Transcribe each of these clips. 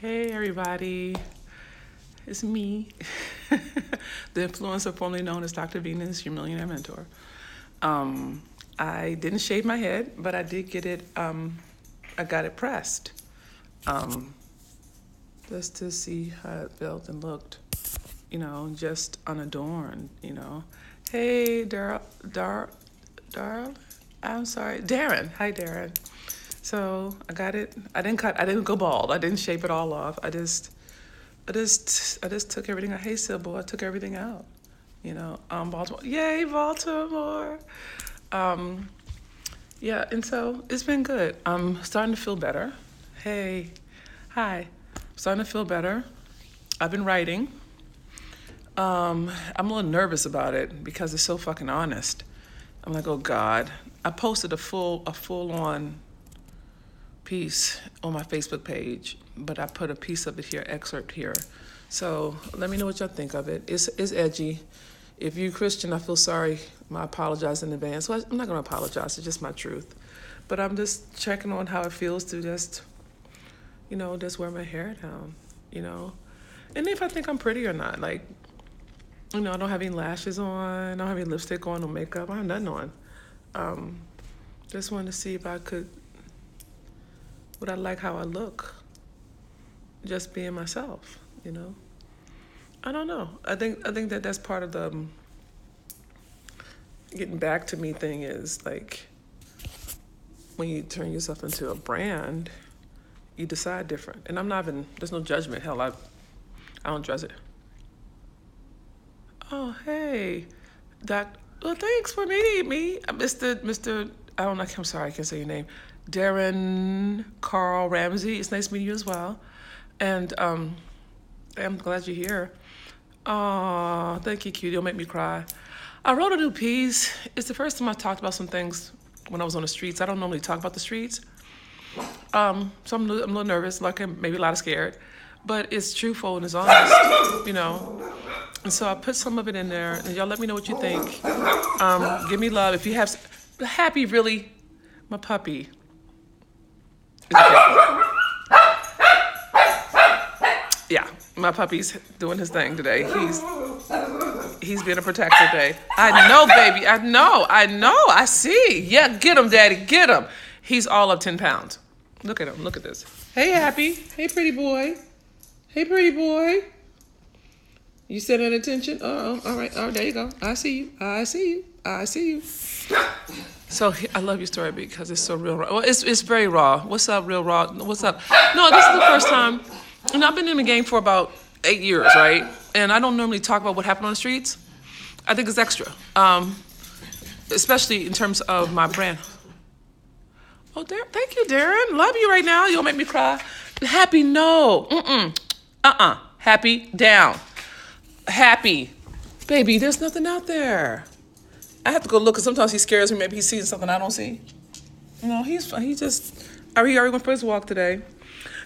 Hey everybody, it's me, the influencer formerly known as Dr. Venus, your millionaire mentor. I didn't shave my head, but I did get it, I got it pressed, just to see how it felt and looked, just unadorned, Hey, I'm sorry, Darren. Hi, Darren. So I got it. I didn't go bald. I didn't shape it all off. I just took everything out. Hey, Sybil, I took everything out. Baltimore. Yay, Baltimore. Yeah, and so it's been good. I'm starting to feel better. Hey, hi. I'm starting to feel better. I've been writing. I'm a little nervous about it because it's so fucking honest. I'm like, oh God. I posted a full on piece on my Facebook page, but I put a piece of it here, excerpt here. So let me know what y'all think of it. It's edgy. If you're Christian, I feel sorry. I apologize in advance. Well, I'm not going to apologize. It's just my truth. But I'm just checking on how it feels to just wear my hair down, And if I think I'm pretty or not. Like, I don't have any lashes on. I don't have any lipstick on or makeup. I have nothing on. Just wanted to see if I could, would I like how I look? Just being myself, I don't know. I think that's part of the getting back to me thing is like when you turn yourself into a brand, you decide different. And I'm not even, there's no judgment. Hell, I don't dress it. Oh, hey, Doc. Well, thanks for meeting me, Mr. I'm sorry, I can't say your name. Darren Carl Ramsey. It's nice meeting you as well. And I'm glad you're here. Oh, thank you, cutie. You'll make me cry. I wrote a new piece. It's the first time I talked about some things when I was on the streets. I don't normally talk about the streets. So I'm a little nervous, like I'm maybe a lot of scared. But it's truthful and it's honest, And so I put some of it in there, and y'all let me know what you think. Give me love. If you have... Happy, really? My puppy. Yeah, my puppy's doing his thing today. He's being a protector today. I know, baby. I know. I see. Yeah, get him, Daddy. Get him. He's all of 10 pounds. Look at him. Look at this. Hey, Happy. Hey, pretty boy. Hey, pretty boy. You set at attention? Oh, all right. Oh, there you go. I see you. So I love your story because it's so real raw. Well, it's very raw. What's up, real raw? What's up? No, this is the first time. I've been in the game for about 8 years, right? And I don't normally talk about what happened on the streets. I think it's extra, especially in terms of my brand. Oh, thank you, Darren. Love you right now. You'll make me cry. Happy, no. Happy, down. Happy. Baby, there's nothing out there. I have to go look because sometimes he scares me. Maybe he's seeing something I don't see. He already went for his walk today.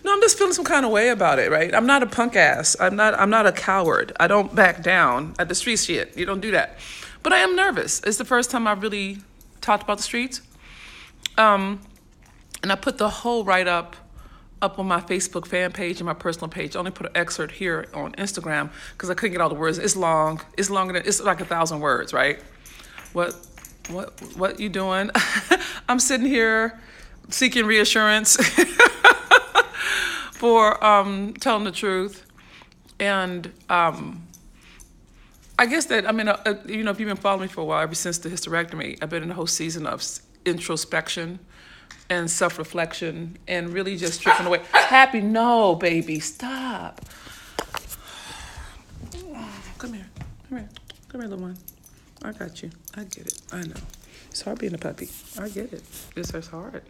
No, I'm just feeling some kind of way about it, right? I'm not a punk ass. I'm not a coward. I don't back down at the street shit. You don't do that. But I am nervous. It's the first time I've really talked about the streets. And I put the whole write-up up on my Facebook fan page and my personal page. I only put an excerpt here on Instagram because I couldn't get all the words. It's long. It's like 1,000 words, right? What you doing? I'm sitting here seeking reassurance for telling the truth. And I guess that, if you've been following me for a while, ever since the hysterectomy, I've been in a whole season of introspection and self-reflection and really just stripping away. Happy, no, baby, stop. Come here, little one. I got you. I get it. I know. It's hard being a puppy. I get it. It's just hard.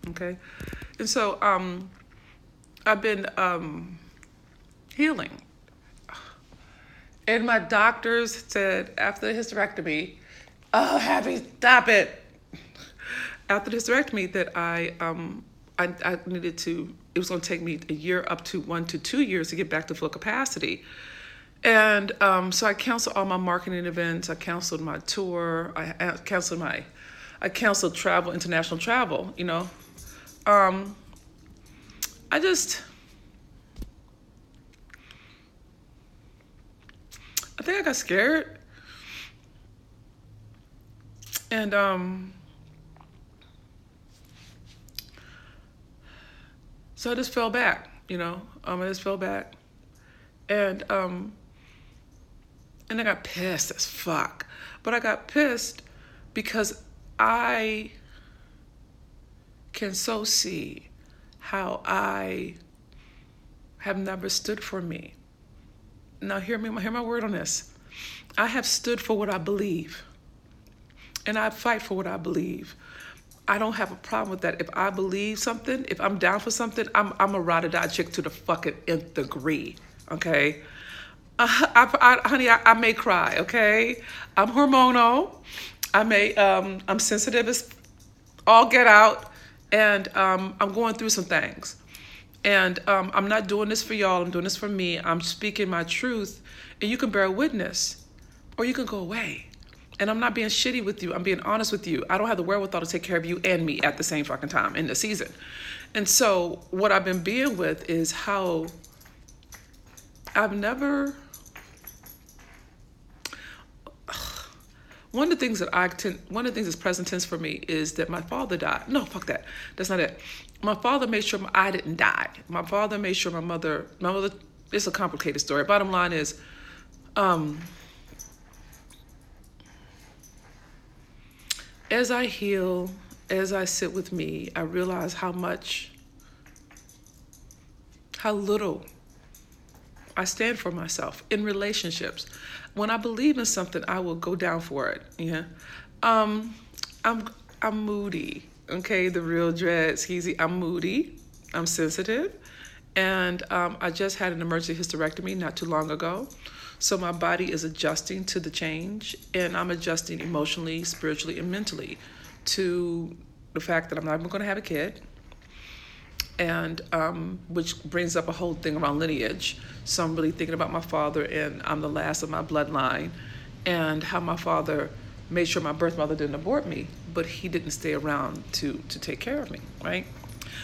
Okay? And so I've been healing. And my doctors said after the hysterectomy, oh, Happy, stop it. After the hysterectomy that I needed to, it was going to take me a year up to 1 to 2 years to get back to full capacity. And so I canceled all my marketing events. I canceled my tour. I canceled travel, international travel, I just think I got scared. And so I just fell back, I just fell back. And I got pissed as fuck. But I got pissed because I can so see how I have never stood for me. Now hear my word on this. I have stood for what I believe. And I fight for what I believe. I don't have a problem with that. If I believe something, if I'm down for something, I'm a ride or die chick to the fucking nth degree. Okay? Honey, I may cry, okay? I'm hormonal. I'm sensitive as all get out. And I'm going through some things. And I'm not doing this for y'all. I'm doing this for me. I'm speaking my truth. And you can bear witness. Or you can go away. And I'm not being shitty with you. I'm being honest with you. I don't have the wherewithal to take care of you and me at the same fucking time in the season. And so what I've been being with is how I've never... One of the things that's present tense for me is that my father died. No, fuck that. That's not it. My father made sure I didn't die. My father made sure my mother, it's a complicated story. Bottom line is, as I heal, as I sit with me, I realize how little I stand for myself in relationships. When I believe in something, I will go down for it. Yeah, I'm moody. Okay, the real dread skeezy. I'm moody. I'm sensitive, and I just had an emergency hysterectomy not too long ago. So my body is adjusting to the change, and I'm adjusting emotionally, spiritually, and mentally to the fact that I'm not even going to have a kid, and which brings up a whole thing around lineage. So I'm really thinking about my father, and I'm the last of my bloodline, and how my father made sure my birth mother didn't abort me, but he didn't stay around to take care of me, right?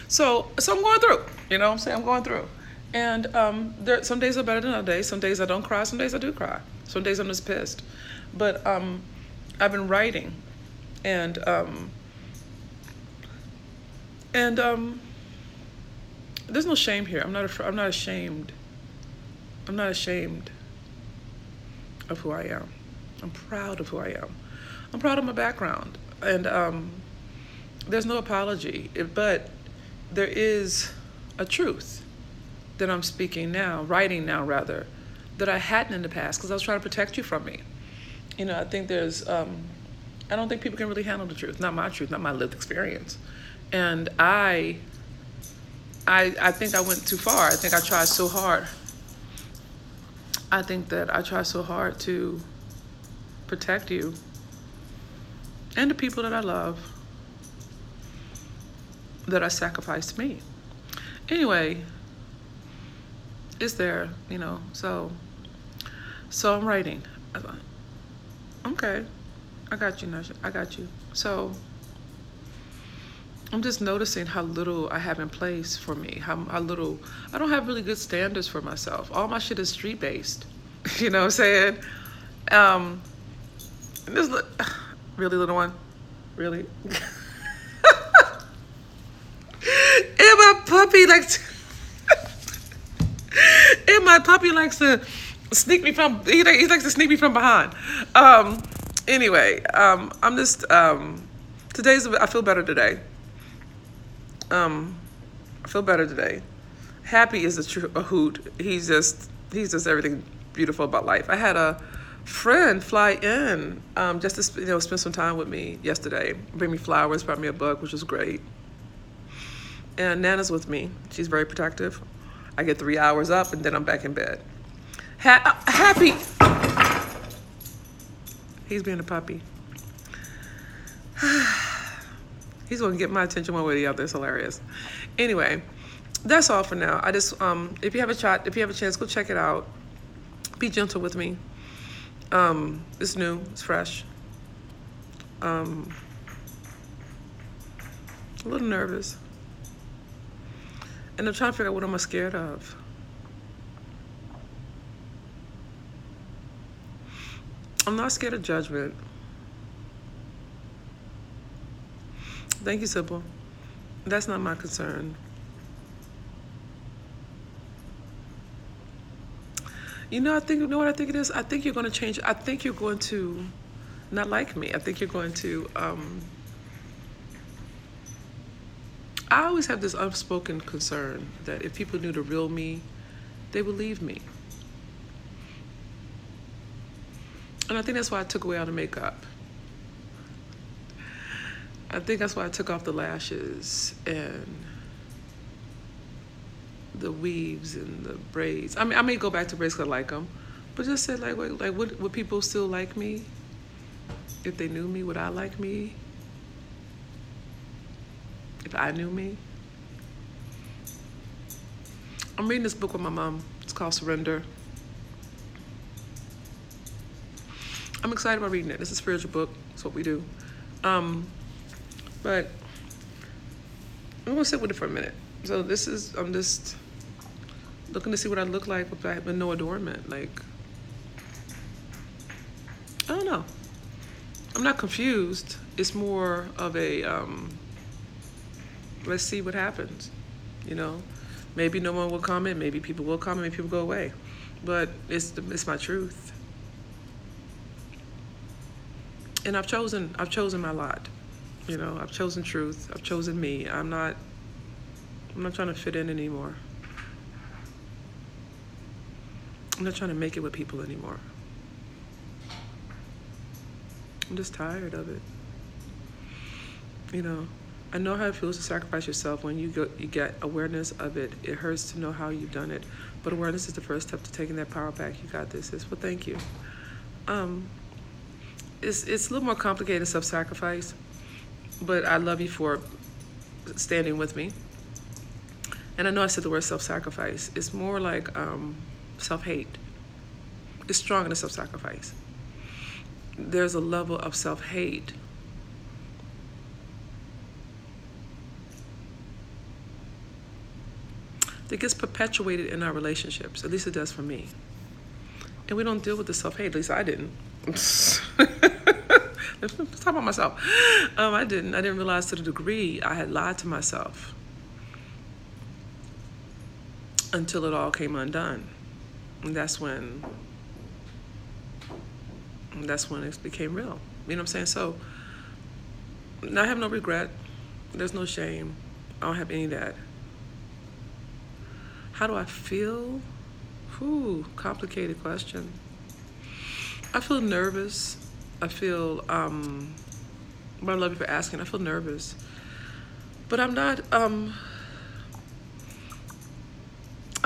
So I'm going through, I'm going through. And some days are better than other days. Some days I don't cry. Some days I do cry. Some days I'm just pissed. But I've been writing, and there's no shame here. I'm not ashamed. I'm not ashamed of who I am. I'm proud of who I am. I'm proud of my background, and there's no apology. But there is a truth that I'm speaking now, writing now rather, that I hadn't in the past because I was trying to protect you from me. I think there's, I don't think people can really handle the truth, not my truth, not my lived experience. And I think I went too far. I think I tried so hard. I think that I tried so hard to protect you and the people that I love that I sacrificed me. Anyway, it's there, so I'm writing. I thought, okay, I got you, Nasha, I got you. So I'm just noticing how little I have in place for me, how little, I don't have really good standards for myself. All my shit is street-based, you know what I'm saying? And this really little one, really? And my puppy likes to sneak me from, he likes to sneak me from behind. Anyway, I'm just, I feel better today. I feel better today. Happy is a hoot. He's just everything beautiful about life. I had a friend fly in just to spend some time with me yesterday. Bring me flowers, brought me a book, which was great. And Nana's with me. She's very protective. I get 3 hours up and then I'm back in bed. Happy. He's being a puppy. He's gonna get my attention one way or the other. It's hilarious. Anyway, that's all for now. I just, if you have a chance, go check it out. Be gentle with me. It's new, it's fresh. A little nervous. And I'm trying to figure out what am I scared of. I'm not scared of judgment. Thank you, Simple. That's not my concern. You know, you know what I think it is? I think you're going to change. I think you're going to not like me. I think you're going to, I always have this unspoken concern that if people knew the real me, they would leave me. And I think that's why I took away all the makeup. I think that's why I took off the lashes and the weaves and the braids. I mean, I may go back to braids because I like them, but just said like, would people still like me? If they knew me, would I like me? If I knew me? I'm reading this book with my mom. It's called Surrender. I'm excited about reading it. It's a spiritual book. It's what we do. But I'm gonna sit with it for a minute. So I'm just looking to see what I look like with no adornment. Like, I don't know. I'm not confused. It's more of a, let's see what happens. You know, maybe no one will comment. Maybe people will comment. Maybe people go away. But it's my truth. And I've chosen my lot. You know, I've chosen truth. I've chosen me. I'm not trying to fit in anymore. I'm not trying to make it with people anymore. I'm just tired of it. You know, I know how it feels to sacrifice yourself. When you get awareness of it. It hurts to know how you've done it. But awareness is the first step to taking that power back. You got this, sis. Well, thank you. It's a little more complicated than self-sacrifice, but I love you for standing with me. And I know I said the word self-sacrifice. It's more like self-hate. It's stronger than self-sacrifice. There's a level of self-hate that gets perpetuated in our relationships. At least it does for me. And we don't deal with the self-hate. At least I didn't. Let's talk about myself. I didn't realize to the degree I had lied to myself until it all came undone. And that's when it became real. You know what I'm saying? So I have no regret. There's no shame. I don't have any of that. How do I feel? Complicated question. I feel nervous. I feel, but I love you for asking. I feel nervous. But I'm not, I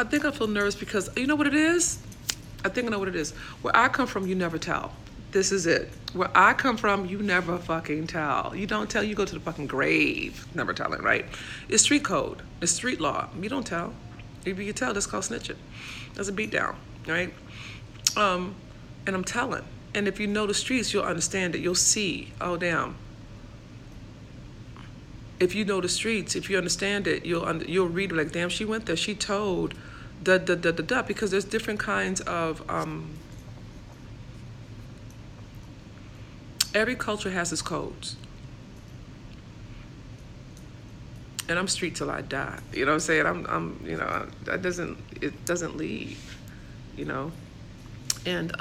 think I feel nervous because, you know what it is? I think I know what it is. Where I come from, you never tell. This is it. Where I come from, you never fucking tell. You don't tell, you go to the fucking grave. Never telling, right? It's street code. It's street law. You don't tell. If you tell, that's called snitching. That's a beat down, right? And I'm telling. And if you know the streets, you'll understand it. You'll see, oh, damn. If you know the streets, if you understand it, you'll read it like, damn, she went there. She told da. Because there's different kinds of, every culture has its codes. And I'm street till I die. You know what I'm saying? I'm you know, it doesn't leave, you know? And,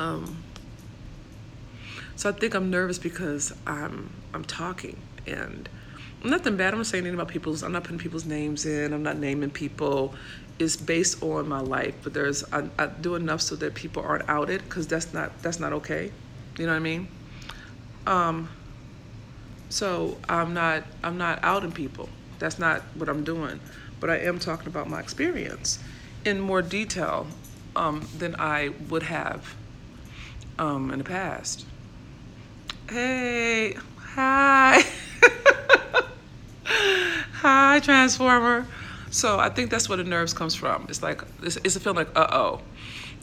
so I think I'm nervous because I'm talking, and nothing bad. I'm not saying anything about I'm not putting people's names in. I'm not naming people. It's based on my life, but I do enough so that people aren't outed, because that's not okay. You know what I mean? So I'm not outing people. That's not what I'm doing, but I am talking about my experience in more detail than I would have in the past. Hey, hi. Hi, Transformer. So I think that's where the nerves comes from. It's like, it's a feeling like, uh-oh.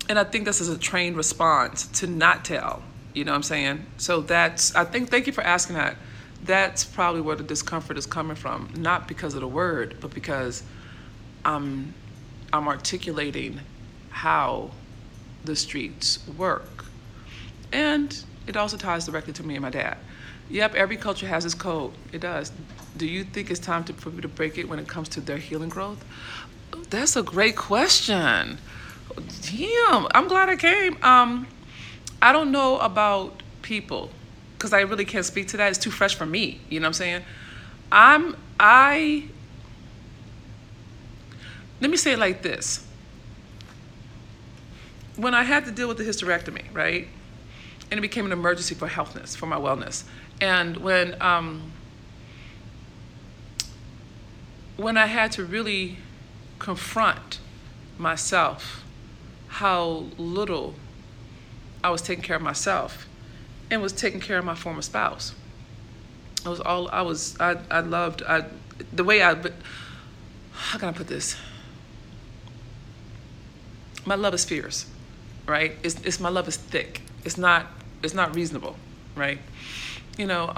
And I think this is a trained response to not tell, you know what I'm saying? So thank you for asking that. That's probably where the discomfort is coming from. Not because of the word, but because I'm articulating how the streets work. And it also ties directly to me and my dad. Yep, every culture has its code. It does. Do you think it's time for people to break it when it comes to their healing growth? That's a great question. Damn, I'm glad I came. I don't know about people because I really can't speak to that. It's too fresh for me. You know what I'm saying? I let me say it like this. When I had to deal with the hysterectomy, right? And it became an emergency for healthness, for my wellness. And when I had to really confront myself, how little I was taking care of myself and was taking care of my former spouse. It was all I loved. The way how can I put this? My love is fierce, right? It's my love is thick. It's not reasonable, right? You know,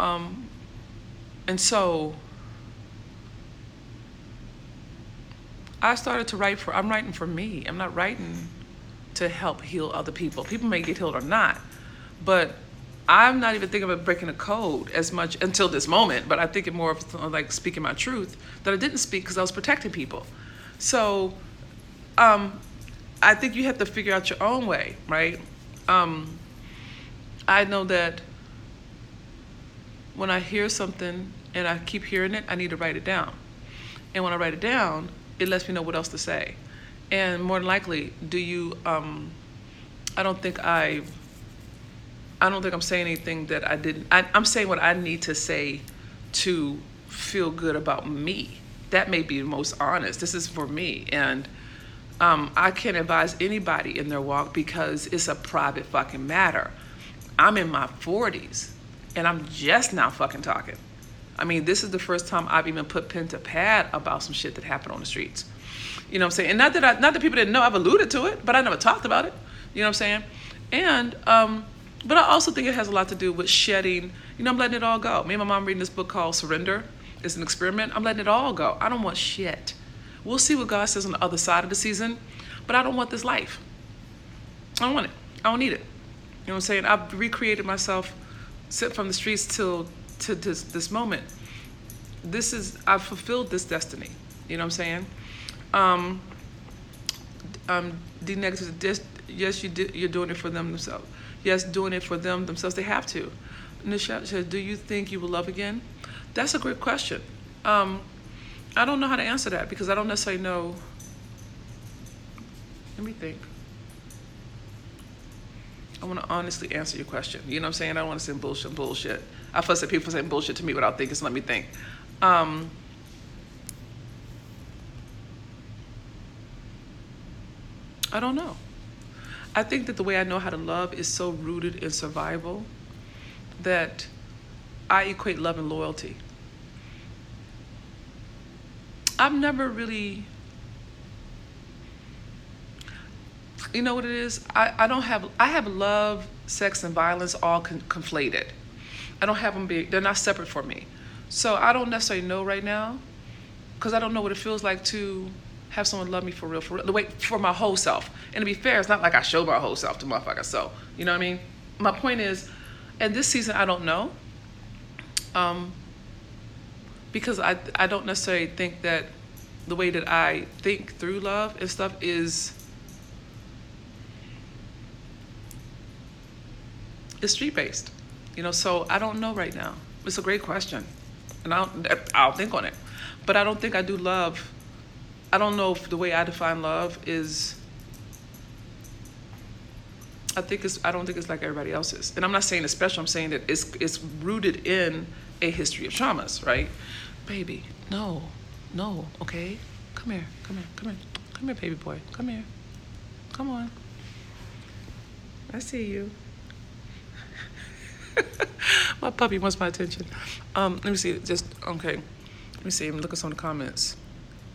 and so I started to write I'm writing for me. I'm not writing to help heal other people. People may get healed or not, but I'm not even thinking about breaking a code as much until this moment, but I think it more of like speaking my truth that I didn't speak because I was protecting people. So I think you have to figure out your own way, right? I know that when I hear something and I keep hearing it, I need to write it down. And when I write it down, it lets me know what else to say. And more than likely, I don't think I'm saying anything that I didn't. I'm saying what I need to say to feel good about me. That may be the most honest. This is for me. And I can't advise anybody in their walk because it's a private fucking matter. I'm in my 40s and I'm just now fucking talking. I mean, this is the first time I've even put pen to pad about some shit that happened on the streets. You know what I'm saying? And not that people didn't know, I've alluded to it, but I never talked about it. You know what I'm saying? And, but I also think it has a lot to do with shedding. You know, I'm letting it all go. Me and my mom reading this book called Surrender. It's an experiment. I'm letting it all go. I don't want shit. We'll see what God says on the other side of the season, but I don't want this life. I don't want it. I don't need it. You know what I'm saying? I've recreated myself from the streets to this moment. I've fulfilled this destiny. You know what I'm saying? Denegative, yes, you're doing it for them themselves. Yes, doing it for them themselves. They have to. Nisha said, do you think you will love again? That's a great question. I don't know how to answer that because I don't necessarily know. Let me think. I want to honestly answer your question. You know what I'm saying? I don't want to say bullshit. I fuss at people saying bullshit to me without thinking, so let me think. I don't know. I think that the way I know how to love is so rooted in survival that I equate love and loyalty. I've never really, you know what it is? I have love, sex, and violence all conflated. I don't have them they're not separate for me. So I don't necessarily know right now because I don't know what it feels like to have someone love me for real, the way, for my whole self. And to be fair, it's not like I show my whole self to motherfuckers, so, you know what I mean? My point is, and this season I don't know, because I don't necessarily think that the way that I think through love and stuff is street-based, you know, so I don't know right now. It's a great question, and I'll think on it. But I don't think I do love. I don't know if the way I define love is, I don't think it's like everybody else's. And I'm not saying it's special, I'm saying that it's rooted in a history of traumas, right? Baby, no, okay? Come here, baby boy, come here. Come on. I see you. My puppy wants my attention. Let me see, okay. Let me see, look at some of the comments.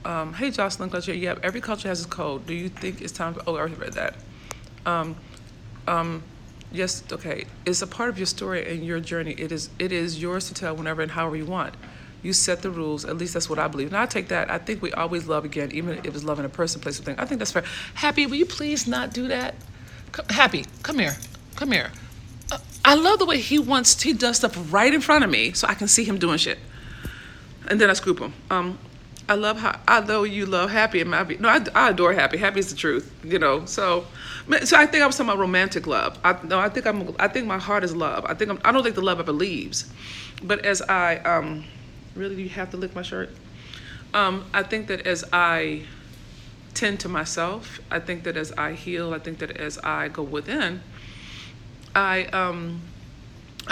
Hey, Jocelyn Clutcher, yeah, every culture has its code. Do you think it's time I already read that. Yes, okay. It's a part of your story and your journey. It is yours to tell whenever and however you want. You set the rules. At least that's what I believe. And I take that. I think we always love again, even if it's loving a person, place, or thing. I think that's fair. Happy, will you please not do that? Happy, come here. I love the way he does stuff right in front of me so I can see him doing shit. And then I scoop him. I love how, although you love Happy and Happy. No, I adore Happy. Happy is the truth, you know. So I think I was talking about romantic love. I think my heart is love. I don't think the love ever leaves. But as I, really, do you have to lick my shirt? I think that as I tend to myself, I think that as I heal, I think that as I go within, I'm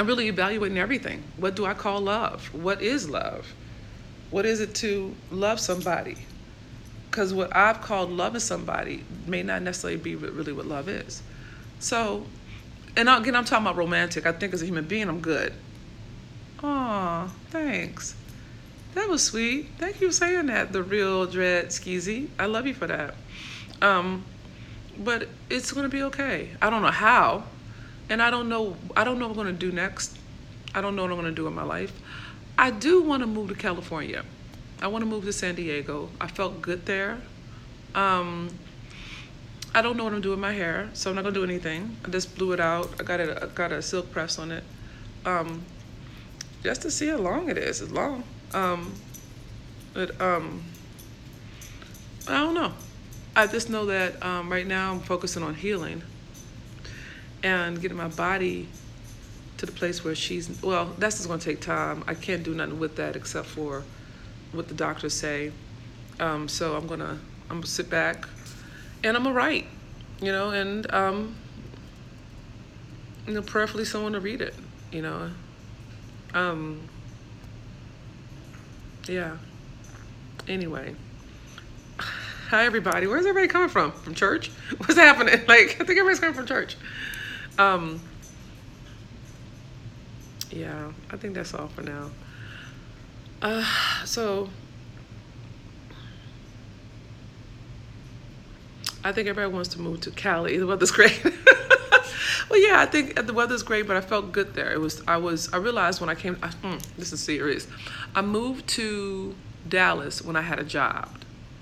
really evaluating everything. What do I call love? What is love? What is it to love somebody? Because what I've called loving somebody may not necessarily be really what love is. So, and again, I'm talking about romantic. I think as a human being, I'm good. Aw, thanks. That was sweet. Thank you for saying that, the real Dread Skeezy. I love you for that. But it's going to be okay. I don't know how. And I don't know what I'm going to do next. I don't know what I'm going to do in my life. I do want to move to California. I want to move to San Diego. I felt good there. I don't know what I'm doing with my hair, so I'm not going to do anything. I just blew it out. I got a silk press on it. Just to see how long it is. It's long. But I don't know. I just know that right now I'm focusing on healing and getting my body to the place where that's just going to take time. I can't do nothing with that except for what the doctors say. So I'm gonna sit back and I'm gonna write, and prayerfully someone to read it, yeah. Anyway, hi everybody. Where's everybody coming from? From church? What's happening? I think everybody's coming from church. Yeah, I think that's all for now. So I think everybody wants to move to Cali. The weather's great. Well, yeah, I think the weather's great, but I felt good there. I realized when I came, this is serious. I moved to Dallas when I had a job,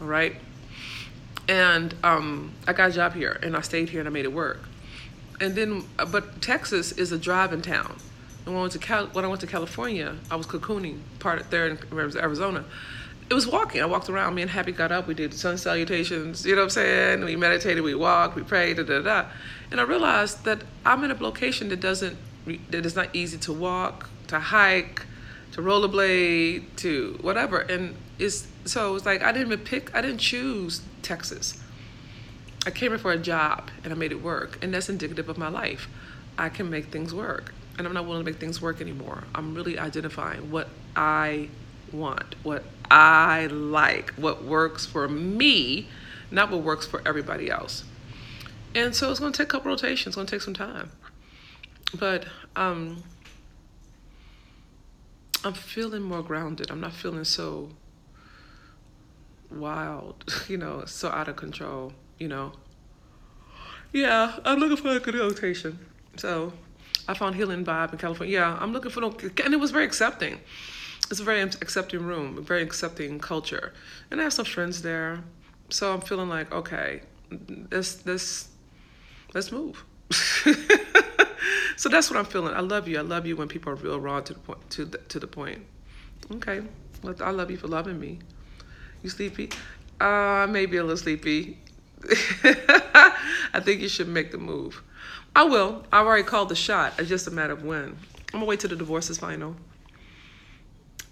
all right? And I got a job here, and I stayed here, and I made it work. And then, but Texas is a driving town. And when I went to California, I was cocooning there in Arizona. It was walking. I walked around. Me and Happy got up. We did sun salutations. You know what I'm saying? We meditated. We walked. We prayed. Da da da. And I realized that I'm in a location that is not easy to walk, to hike, to rollerblade, to whatever. And so it's like I didn't choose Texas. I came here for a job and I made it work. And that's indicative of my life. I can make things work. And I'm not willing to make things work anymore. I'm really identifying what I want, what I like, what works for me, not what works for everybody else. And so it's going to take a couple rotations. It's going to take some time. But I'm feeling more grounded. I'm not feeling so wild, so out of control, Yeah, I'm looking for a good rotation. So I found Healing Vibe in California. Yeah, I'm looking for and it was very accepting. It's a very accepting room, a very accepting culture. And I have some friends there. So I'm feeling like, okay, let's move. So that's what I'm feeling. I love you. I love you when people are real raw to the point. Okay. Well, I love you for loving me. You sleepy? Maybe a little sleepy. I think you should make the move. I will. I've already called the shot. It's just a matter of when. I'm gonna wait till the divorce is final.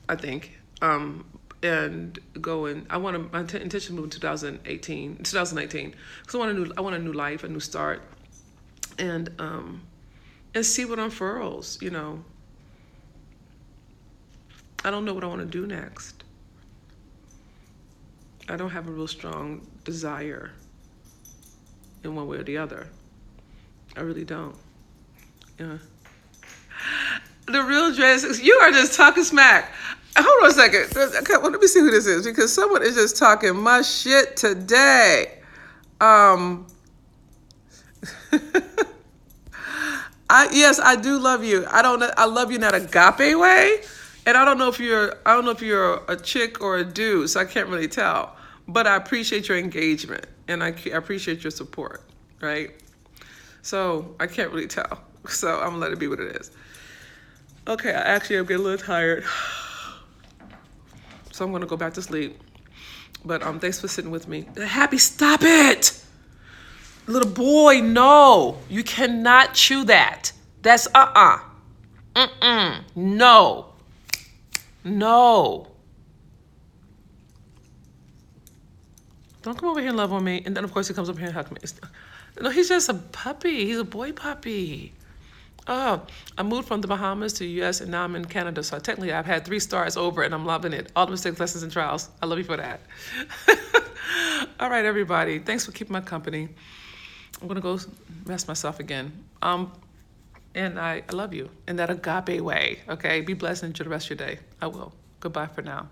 I think. And go in. My intention to move in 2019, because I want a new life, a new start, and see what unfurls. I don't know what I want to do next. I don't have a real strong desire in one way or the other. I really don't. Yeah. The real dress. You are just talking smack. Hold on a second. Well, let me see who this is, because someone is just talking my shit today. Yes, I do love you. I love you in that agape way, and I don't know if you're a chick or a dude, so I can't really tell. But I appreciate your engagement, and I appreciate your support, right? So I can't really tell. So I'm gonna let it be what it is. Okay, I actually am getting a little tired. So I'm gonna go back to sleep. But thanks for sitting with me. Happy, stop it! Little boy, no. You cannot chew that. That's no. No. Don't come over here and love on me. And then, of course, he comes over here and hugs me. No, he's just a puppy. He's a boy puppy. Oh, I moved from the Bahamas to the U.S. and now I'm in Canada. So technically, I've had 3 stars over and I'm loving it. All the mistakes, lessons, and trials. I love you for that. All right, everybody. Thanks for keeping my company. I'm going to go rest myself again. And I love you in that agape way. Okay? Be blessed and enjoy the rest of your day. I will. Goodbye for now.